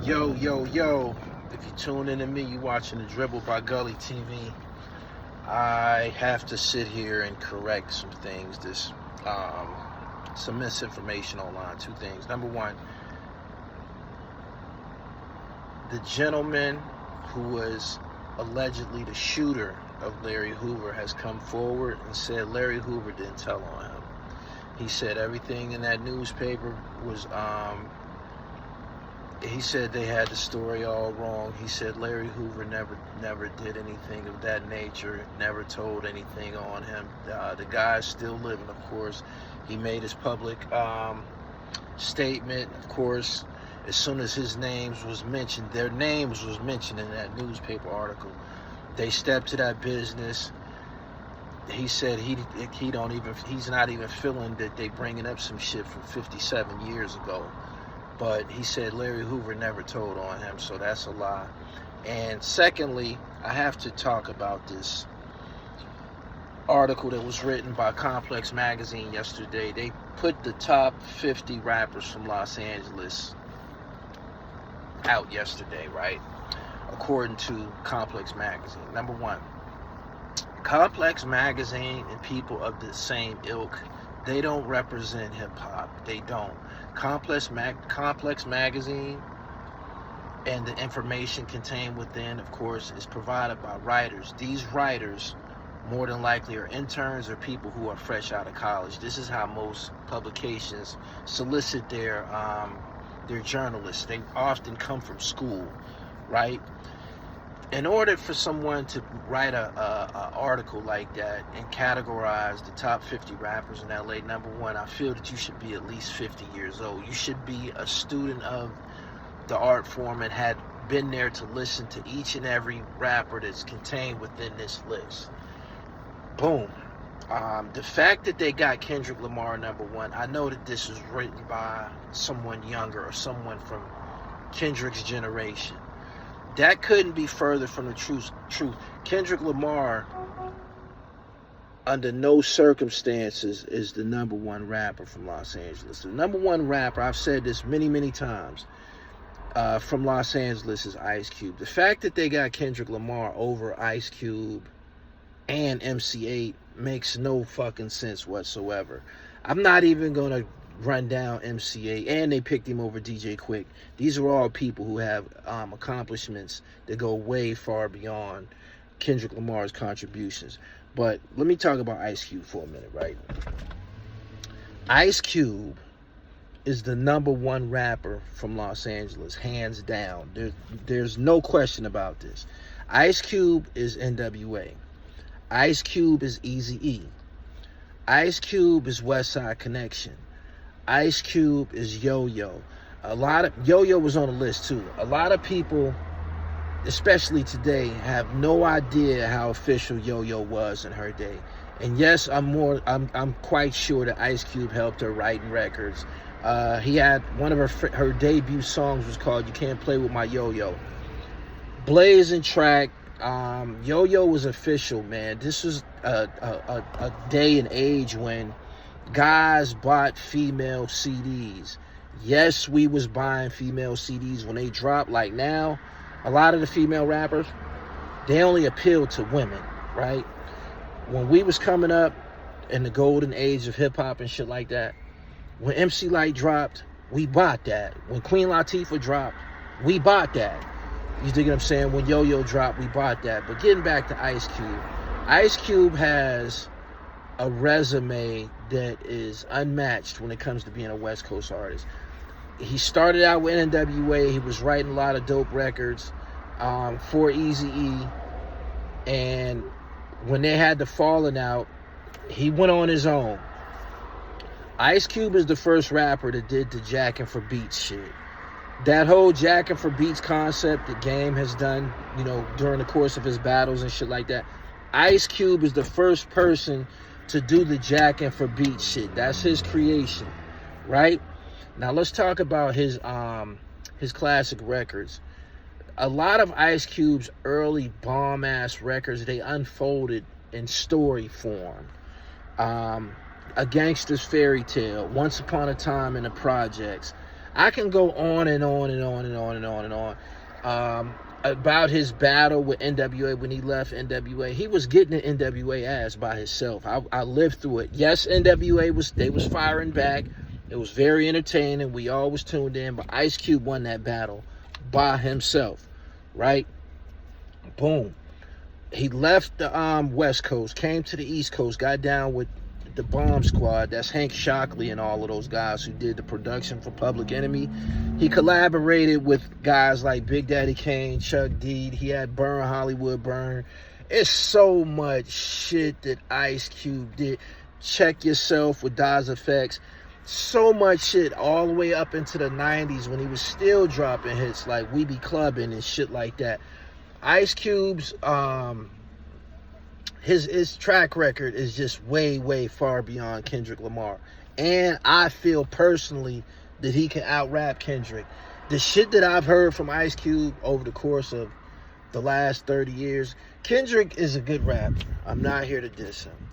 Yo, yo, yo. If you tune in to me, you watching the Dribble by Gully TV. I have to sit here and correct some things. Um, some misinformation online. Two things. Number one, the gentleman who was allegedly the shooter of Larry Hoover has come forward and said Larry Hoover didn't tell on him. He said everything in that newspaper was he said they had the story all wrong. He said Larry Hoover never did anything of that nature, never told anything on him. The guy's still living, of course. He made his public statement, of course. As soon as his names was mentioned, their names was mentioned in that newspaper article, they stepped to that business. He said he's not even feeling that they bringing up some shit from 57 years ago. But he said Larry Hoover never told on him, so that's a lie. And secondly, I have to talk about this article that was written by Complex Magazine yesterday. They put the top 50 rappers from Los Angeles out yesterday, right? According to Complex Magazine. Number one, Complex Magazine and people of the same ilk, they don't represent hip-hop. They don't. Complex Magazine and the information contained within, of course, is provided by writers. These writers, more than likely, are interns or people who are fresh out of college. This is how most publications solicit their journalists. They often come from school, right? In order for someone to write a article like that and categorize the top 50 rappers in LA, number one, I feel that you should be at least 50 years old. You should be a student of the art form and had been there to listen to each and every rapper that's contained within this list. Boom. The fact that they got Kendrick Lamar number one, I know that this was written by someone younger or someone from Kendrick's generation. That couldn't be further from the truth. Kendrick Lamar, under no circumstances, is the number one rapper from Los Angeles. The number one rapper, I've said this many, many times, from Los Angeles is Ice Cube. The fact that they got Kendrick Lamar over Ice Cube and MC8 makes no fucking sense whatsoever. I'm not even going to run down MC8, and they picked him over DJ Quick. These are all people who have accomplishments that go way far beyond Kendrick Lamar's contributions. But let me talk about Ice Cube for a minute, right? Ice Cube is the number one rapper from Los Angeles, hands down. There's no question about this. Ice Cube is NWA. Ice Cube is Eazy-E. Ice Cube is West Side Connection. Ice Cube is Yo-Yo. Yo-Yo was on the list too. A lot of people, especially today, have no idea how official Yo-Yo was in her day. And yes, I'm quite sure that Ice Cube helped her writing records. He had one of her debut songs was called "You Can't Play With My Yo-Yo." Blazing track. Yo-Yo was official, man. This was a day and age when guys bought female CDs. Yes, we was buying female CDs when they dropped. Like now, a lot of the female rappers, they only appeal to women, right? When we was coming up in the golden age of hip-hop and shit like that, when MC Lyte dropped, we bought that. When Queen Latifah dropped, we bought that. You dig what I'm saying? When Yo-Yo dropped, we bought that. But getting back to Ice Cube, Ice Cube has a resume that is unmatched when it comes to being a West Coast artist. He started out with NWA. He was writing a lot of dope records for Eazy-E. And when they had the falling out, he went on his own. Ice Cube is the first rapper that did the jacking for beats shit. That whole jacking for beats concept that Game has done, during the course of his battles and shit like that. Ice Cube is the first person to do the jacking for beats shit. That's his creation, right? Now let's talk about his classic records. A lot of Ice Cube's early bomb-ass records, they unfolded in story form. A Gangster's Fairy Tale, Once Upon a Time in the Projects, I can go on and on and on and on and on and on about his battle with NWA when he left NWA. He was getting the NWA ass by himself. I lived through it. Yes, NWA was firing back. It was very entertaining. We all was tuned in, but Ice Cube won that battle by himself, right? Boom. He left the West Coast, came to the East Coast, got down with the Bomb Squad. That's Hank Shockley and all of those guys who did the production for Public Enemy. He collaborated with guys like Big Daddy Kane, Chuck D. He had Burn Hollywood Burn. It's so much shit that Ice Cube did. Check Yourself with Daz Effects. So much shit all the way up into the 90s when he was still dropping hits like We Be Clubbing and shit like that. Ice Cube's his track record is just way far beyond Kendrick Lamar, and I feel personally that he can out-rap Kendrick. The shit that I've heard from Ice Cube over the course of the last 30 years, Kendrick is a good rapper. I'm not here to diss him,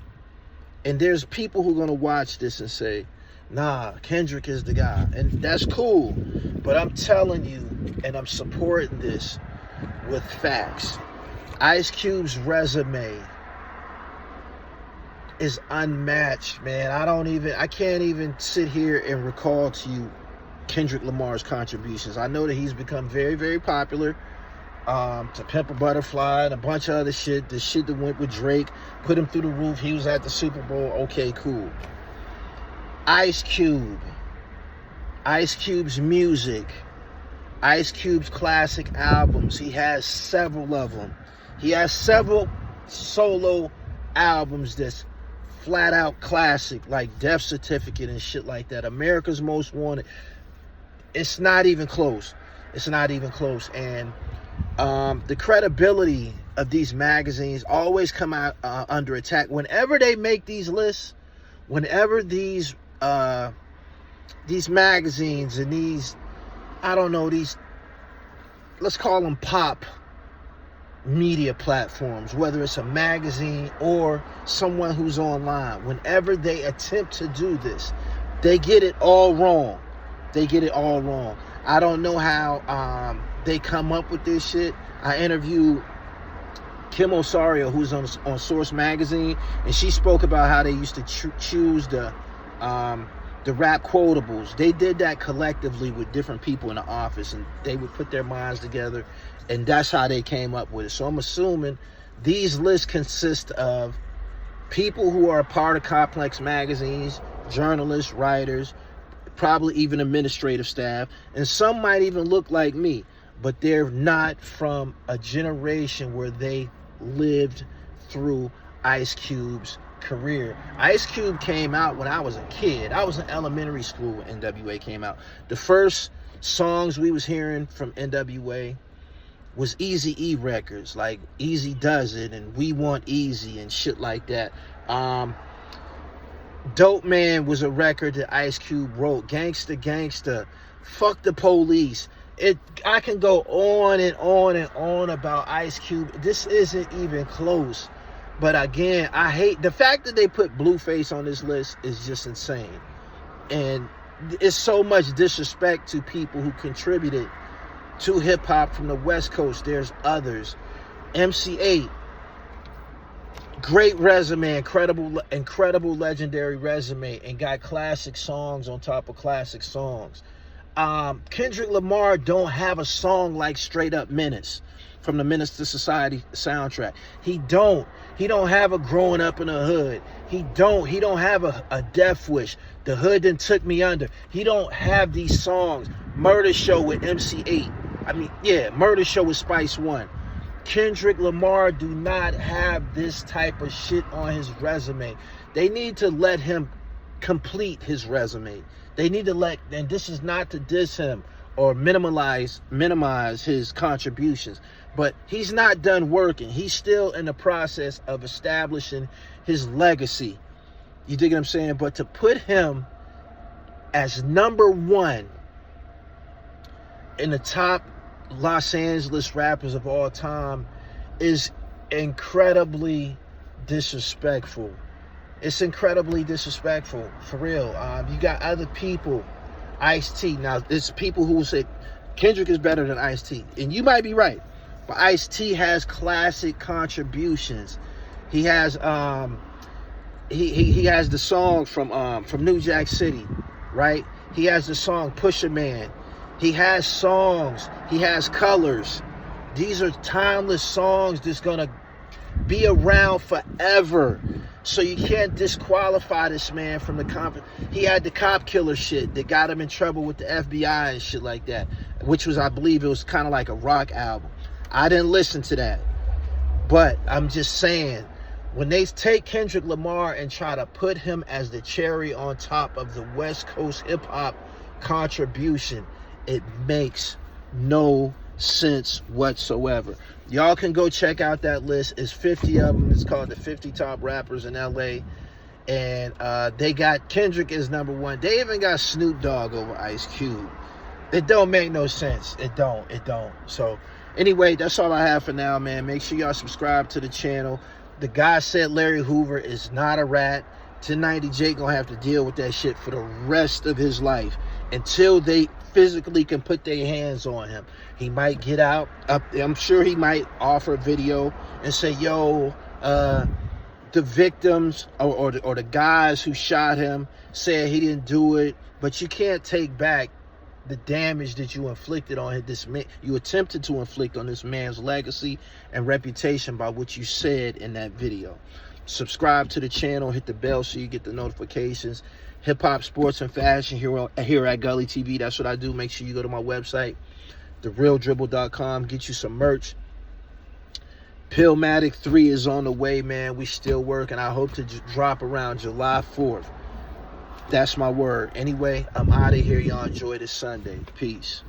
and there's people who are gonna watch this and say, nah, Kendrick is the guy, and that's cool, but I'm telling you, and I'm supporting this with facts. Ice Cube's resume is unmatched, man. I can't even sit here and recall to you Kendrick Lamar's contributions. I know that he's become very popular. To Pimp a Butterfly and a bunch of other shit. The shit that went with Drake, put him through the roof. He was at the Super Bowl. Okay, cool. Ice Cube. Ice Cube's music. Ice Cube's classic albums. He has several of them. He has several solo albums that's flat out classic, like Death Certificate and shit like that. America's Most Wanted. It's not even close. It's not even close. And the credibility of these magazines always come out under attack. Whenever they make these lists, whenever these magazines and these, I don't know, these, let's call them pop media platforms, whether it's a magazine or someone who's online, whenever they attempt to do this, they get it all wrong. They get it all wrong. I don't know how they come up with this shit. I interviewed Kim Osorio, who's on Source Magazine, and she spoke about how they used to choose the rap quotables. They did that collectively with different people in the office, and they would put their minds together, and that's how they came up with it. So I'm assuming these lists consist of people who are a part of Complex magazines, journalists, writers, probably even administrative staff, and some might even look like me, but they're not from a generation where they lived through Ice Cube's career. Ice Cube came out when I was a kid. I was in elementary school when NWA came out. The first songs we was hearing from NWA was Eazy-E records, like Easy Does It and We Want Easy and shit like that. Dope Man was a record that Ice Cube wrote. Gangsta Gangsta, Fuck the Police. I can go on and on and on about Ice Cube. This isn't even close. But again, I hate the fact that they put Blueface on this list is just insane. And it's so much disrespect to people who contributed to hip hop from the West Coast. There's others. MC8, great resume, incredible legendary resume, and got classic songs on top of classic songs. Kendrick Lamar don't have a song like Straight Up Menace from the Menace to Society soundtrack. He don't have a Growing Up in the Hood. He don't have a Death Wish. The Hood Done Took Me Under. He don't have these songs. Murder Show with MC8. Murder Show with Spice One. Kendrick Lamar do not have this type of shit on his resume. They need to let him complete his resume. They need to and this is not to diss him or minimize his contributions, but he's not done working. He's still in the process of establishing his legacy. You dig what I'm saying? But to put him as number one in the top Los Angeles rappers of all time is incredibly disrespectful. It's incredibly disrespectful, for real. You got other people Ice-T. Now, there's people who will say Kendrick is better than Ice-T. And you might be right. But Ice-T has classic contributions. He has he has the song from New Jack City, right? He has the song Pusher Man. He has songs. He has Colors. These are timeless songs that's gonna be around forever. So you can't disqualify this man from the comp. He had the cop killer shit that got him in trouble with the FBI and shit like that, which was, I believe, it was kind of like a rock album. I didn't listen to that, but I'm just saying, when they take Kendrick Lamar and try to put him as the cherry on top of the West Coast hip hop contribution, it makes no sense whatsoever. Y'all can go check out that list. It's 50 of them. It's called the 50 top rappers in LA. And they got Kendrick as number one. They even got Snoop Dogg over Ice Cube. It don't make no sense. It don't. So anyway, that's all I have for now, man. Make sure y'all subscribe to the channel. The guy said Larry Hoover is not a rat. 1090 Jake gonna have to deal with that shit for the rest of his life until they physically can put their hands on him. He might get out. I'm sure he might offer a video and say, yo, the victims or the guys who shot him said he didn't do it, but you can't take back the damage that you inflicted on this man. You attempted to inflict on this man's legacy and reputation by what you said in that video. Subscribe to the channel, hit the bell so you get the notifications. Hip hop, sports, and fashion here at Gully TV. That's what I do. Make sure you go to my website, therealdribble.com. Get you some merch. Pillmatic 3 is on the way, man. We still working. I hope to drop around July 4th. That's my word. Anyway, I'm out of here. Y'all enjoy this Sunday. Peace.